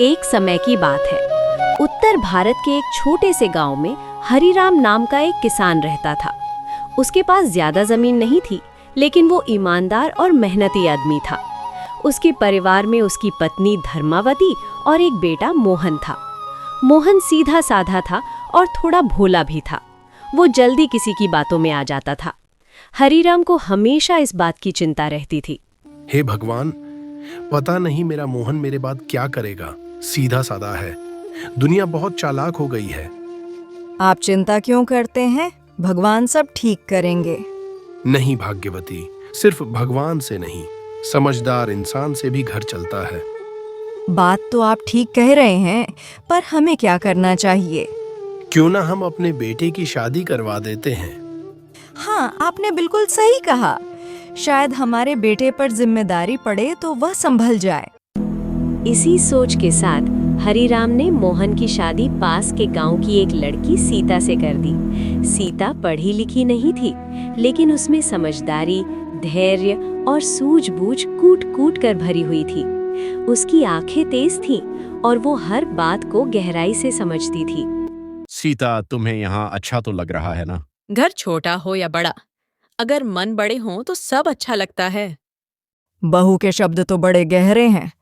एक समय की बात है। उत्तर भारत के एक छोटे से गांव में हरिराम नाम का एक किसान रहता था। उसके पास ज्यादा जमीन नहीं थी, लेकिन वो ईमानदार और मेहनती आदमी था। उसके परिवार में उसकी पत्नी धर्मावती और एक बेटा मोहन था। मोहन सीधा साधा था और थोड़ा भोला भी था। वो जल्दी किसी की बातों में आ जाता था। हरिराम को हमेशा इस बात की चिंता रहती थी। हे भगवान, पता नहीं मेरा मोहन मेरे बाद क्या करेगा। सीधा साधा है, दुनिया बहुत चालाक हो गई है। आप चिंता क्यों करते हैं? भगवान सब ठीक करेंगे। नहीं भाग्यवती, सिर्फ भगवान से नहीं, समझदार इंसान से भी घर चलता है। बात तो आप ठीक कह रहे हैं, पर हमें क्या करना चाहिए? क्यों ना हम अपने बेटे की शादी करवा देते हैं। हाँ, आपने बिल्कुल सही कहा। शायद हमारे बेटे पर जिम्मेदारी पड़े तो वह संभल जाए। इसी सोच के साथ हरिराम ने मोहन की शादी पास के गांव की एक लड़की सीता से कर दी। सीता पढ़ी लिखी नहीं थी, लेकिन उसमें समझदारी, धैर्य और सूझबूझ कूट-कूट कर भरी हुई थी। उसकी आंखें तेज थीं और वो हर बात को गहराई से समझती थी। सीता, तुम्हें यहाँ अच्छा तो लग रहा है ना? घर छोटा हो या बड़ा, अगर मन बड़े हों तो सब अच्छा लगता है। बहू के शब्द तो बड़े गहरे हैं।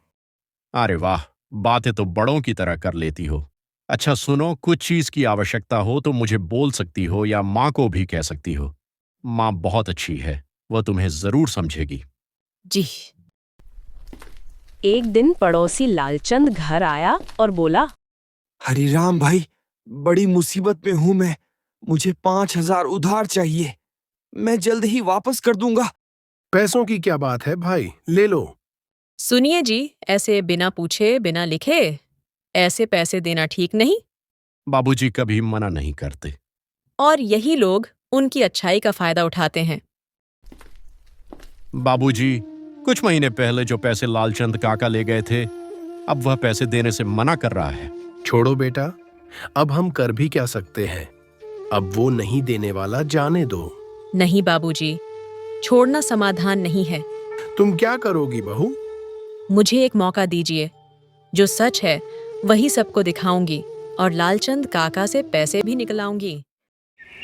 अरे वाह, बातें तो बड़ों की तरह कर लेती हो। अच्छा सुनो, कुछ चीज की आवश्यकता हो तो मुझे बोल सकती हो या माँ को भी कह सकती हो। माँ बहुत अच्छी है, वह तुम्हें जरूर समझेगी। जी। एक दिन पड़ोसी लालचंद घर आया और बोला, हरिराम भाई, बड़ी मुसीबत में हूं मैं। मुझे 5,000 उधार चाहिए। मैं जल्द ही वापस कर दूंगा। पैसों की क्या बात है भाई, ले लो। सुनिए जी, ऐसे बिना पूछे बिना लिखे ऐसे पैसे देना ठीक नहीं। बाबूजी कभी मना नहीं करते। और यही लोग उनकी अच्छाई का फायदा उठाते हैं। बाबूजी, कुछ महीने पहले जो पैसे लालचंद काका ले गए थे, अब वह पैसे देने से मना कर रहा है। छोड़ो बेटा, अब हम कर भी क्या सकते हैं। अब वो नहीं देने वाला, जाने दो। नहीं बाबूजी, छोड़ना समाधान नहीं है। तुम क्या करोगी बहू? मुझे एक मौका दीजिए। जो सच है वही सबको दिखाऊंगी और लालचंद काका से पैसे भी निकलाऊंगी।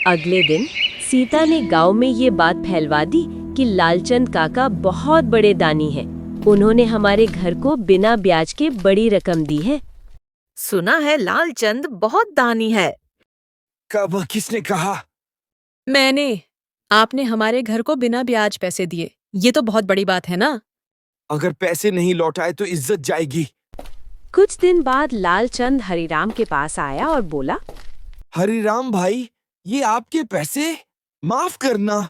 अगले दिन सीता ने गांव में ये बात फैलवा दी कि लालचंद काका बहुत बड़े दानी हैं। उन्होंने हमारे घर को बिना ब्याज के बड़ी रकम दी है। सुना है लालचंद बहुत दानी है। कब? किसने कहा? मैंने। आपने हमारे घर को बिना ब्याज पैसे दिए, ये तो बहुत बड़ी बात है ना। अगर पैसे नहीं लौटाए तो इज्जत जाएगी। कुछ दिन बाद लालचंद हरिराम के पास आया और बोला, हरिराम भाई, ये आपके पैसे? माफ करना।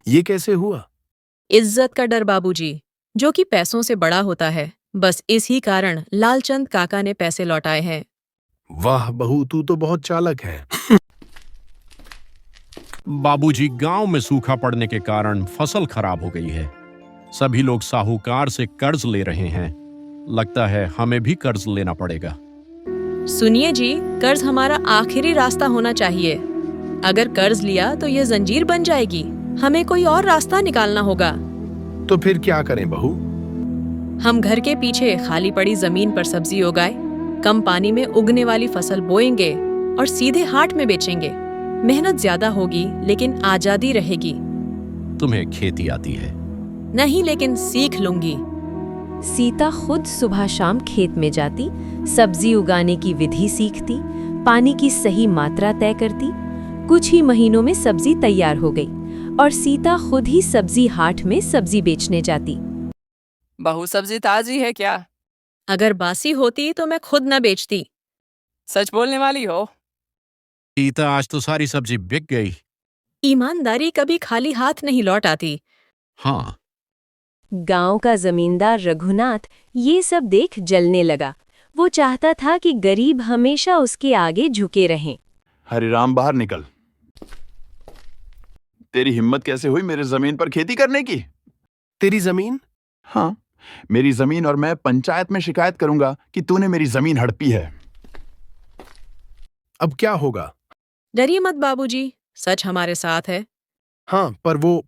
ये कैसे हुआ? इज्जत का डर बाबूजी, जो कि पैसों से बड़ा होता है। बस इसी कारण लालचंद काका ने पैसे लौटाए हैं। वाह बहू, तू तो बहुत चालाक है। बाबूजी, गांव में सूखा पड़ने के कारण फसल खराब हो गई है। सभी लोग साहूकार से कर्ज ले रहे हैं। लगता है हमें भी कर्ज लेना पड़ेगा। सुनिए जी, कर्ज हमारा आखिरी रास्ता होना चाहिए। अगर कर्ज लिया तो ये जंजीर बन जाएगी। हमें कोई और रास्ता निकालना होगा। तो फिर क्या करें बहू? हम घर के पीछे खाली पड़ी जमीन पर सब्जी उगाए, कम पानी में उगने वाली फसल बोएंगे और सीधे हाट में बेचेंगे। मेहनत ज्यादा होगी लेकिन आजादी रहेगी। तुम्हें खेती आती है? नहीं, लेकिन सीख लूंगी। सीता खुद सुबह शाम खेत में जाती, सब्जी उगाने की विधि सीखती, पानी की सही मात्रा तय करती। कुछ ही महीनों में सब्जी तैयार हो गई और सीता खुद ही सब्जी हाट में सब्जी बेचने जाती। बहू, सब्जी ताजी है क्या? अगर बासी होती तो मैं खुद न बेचती। सच बोलने वाली हो? सीता, आज तो सारी सब्जी बिक गई। ईमानदारी कभी खाली हाथ नहीं लौट आती। हाँ। गांव का जमींदार रघुनाथ ये सब देख जलने लगा। वो चाहता था कि गरीब हमेशा उसके आगे झुके रहें। हरिराम, बाहर निकल। तेरी हिम्मत कैसे हुई मेरे जमीन पर खेती करने की? तेरी जमीन? हाँ, मेरी जमीन, और मैं पंचायत में शिकायत करूंगा कि तूने मेरी जमीन हड़पी है। अब क्या होगा? डरिए मत बाबूजी, सच हमारे साथ है। हाँ, पर वो।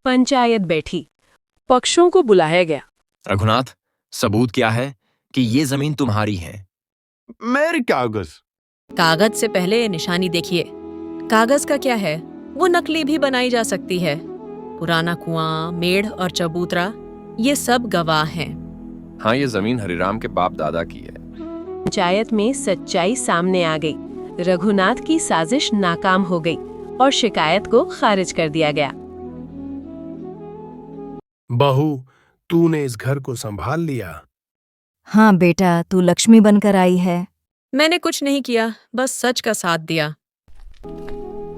पंचायत बैठी, पक्षों को बुलाया गया। रघुनाथ, सबूत क्या है कि ये जमीन तुम्हारी है? मेरे कागज। कागज से पहले निशानी देखिए। कागज का क्या है, वो नकली भी बनाई जा सकती है। पुराना कुआं, मेढ़ और चबूतरा, ये सब गवाह हैं। हाँ, ये जमीन हरिराम के बाप दादा की है। पंचायत में सच्चाई सामने आ गई। रघुनाथ की साजिश नाकाम हो गई और शिकायत को खारिज कर दिया गया। बहू, तूने इस घर को संभाल लिया। हाँ बेटा, तू लक्ष्मी बनकर आई है। मैंने कुछ नहीं किया, बस सच का साथ दिया।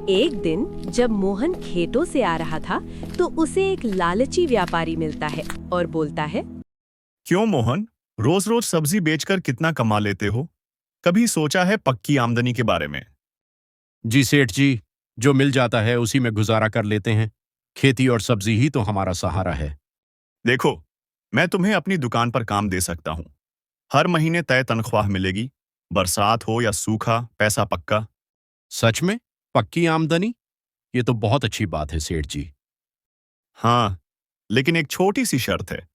एक दिन जब मोहन खेतों से आ रहा था तो उसे एक लालची व्यापारी मिलता है और बोलता है, क्यों मोहन, रोज रोज सब्जी बेचकर कितना कमा लेते हो? कभी सोचा है पक्की आमदनी के बारे में? जी सेठ जी, जो मिल जाता है उसी में गुजारा कर लेते हैं। खेती और सब्जी ही तो हमारा सहारा है। देखो, मैं तुम्हें अपनी दुकान पर काम दे सकता हूँ। हर महीने तय तनख्वाह मिलेगी। बरसात हो या सूखा, पैसा पक्का। सच में? पक्की आमदनी? ये तो बहुत अच्छी बात है सेठ जी। हाँ, लेकिन एक छोटी सी शर्त है।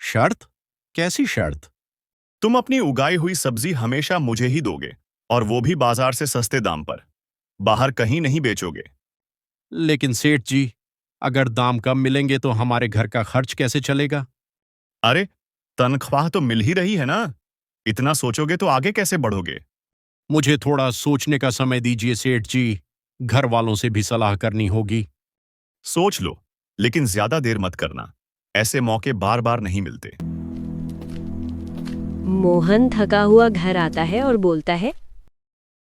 शर्त? कैसी शर्त? तुम अपनी उगाई हुई सब्जी हमेशा मुझे ही दोगे, और वो भी बाजार से सस्ते दाम पर। बाहर कहीं नहीं बेचोगे। लेकिन सेठ जी, अगर दाम कम मिलेंगे तो हमारे घर का खर्च कैसे चलेगा? अरे, तनख्वाह तो मिल ही रही है ना। इतना सोचोगे तो आगे कैसे बढ़ोगे? मुझे थोड़ा सोचने का समय दीजिए सेठ जी। घर वालों से भी सलाह करनी होगी। सोच लो, लेकिन ज्यादा देर मत करना। ऐसे मौके बार बार नहीं मिलते। मोहन थका हुआ घर आता है और बोलता है,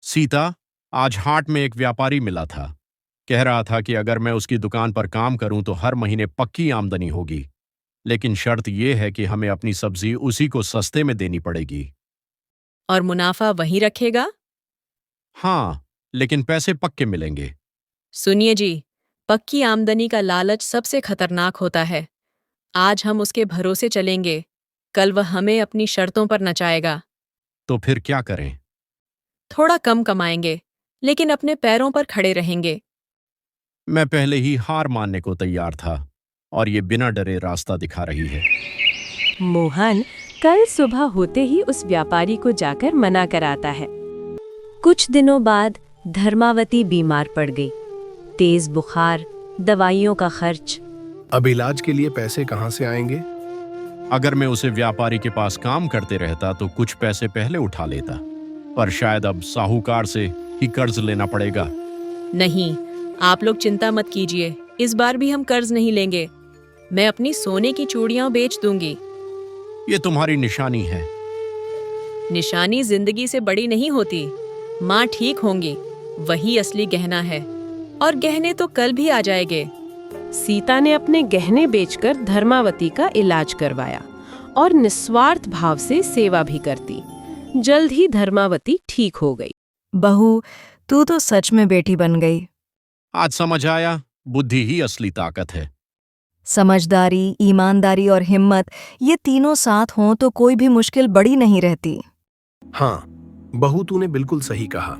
सीता, आज हाट में एक व्यापारी मिला था। कह रहा था कि अगर मैं उसकी दुकान पर काम करूं तो हर महीने पक्की आमदनी होगी, लेकिन शर्त यह है कि हमें अपनी सब्जी उसी को सस्ते में देनी पड़ेगी। और मुनाफा वहीं रखेगा? हाँ, लेकिन पैसे पक्के मिलेंगे। सुनिए जी, पक्की आमदनी का लालच सबसे खतरनाक होता है। आज हम उसके भरोसे चलेंगे, कल वह हमें अपनी शर्तों पर नचाएगा। तो फिर क्या करें? थोड़ा कम कमाएंगे, लेकिन अपने पैरों पर खड़े रहेंगे। मैं पहले ही हार मानने को तैयार था और ये बिना डरे रास्ता दिखा रही है। मोहन कल सुबह होते ही उस व्यापारी को जाकर मना कराता है। कुछ दिनों बाद धर्मावती बीमार पड़ गई। तेज बुखार, दवाइयों का खर्च। अब इलाज के लिए पैसे कहाँ से आएंगे? अगर मैं उसे व्यापारी के पास काम करते रहता तो कुछ पैसे पहले उठा लेता, पर शायद अब साहूकार से ही कर्ज लेना पड़ेगा। नहीं, आप लोग चिंता मत कीजिए, इस बार भी हम कर्ज नहीं लेंगे। मैं अपनी सोने की चूड़ियां बेच दूंगी। ये तुम्हारी निशानी है। निशानी जिंदगी से बड़ी नहीं होती। माँ ठीक होंगी, वही असली गहना है, और गहने तो कल भी आ जाएंगे। सीता ने अपने गहने बेचकर धर्मावती का इलाज करवाया और निस्वार्थ भाव से सेवा भी करती। जल्द ही धर्मावती ठीक हो गई। बहू, तू तो सच में बेटी बन गई। आज समझ आया, बुद्धि ही असली ताकत है। समझदारी, ईमानदारी और हिम्मत, ये तीनों साथ हों तो कोई भी मुश्किल बड़ी नहीं रहती। हाँ बहू, तूने बिल्कुल सही कहा।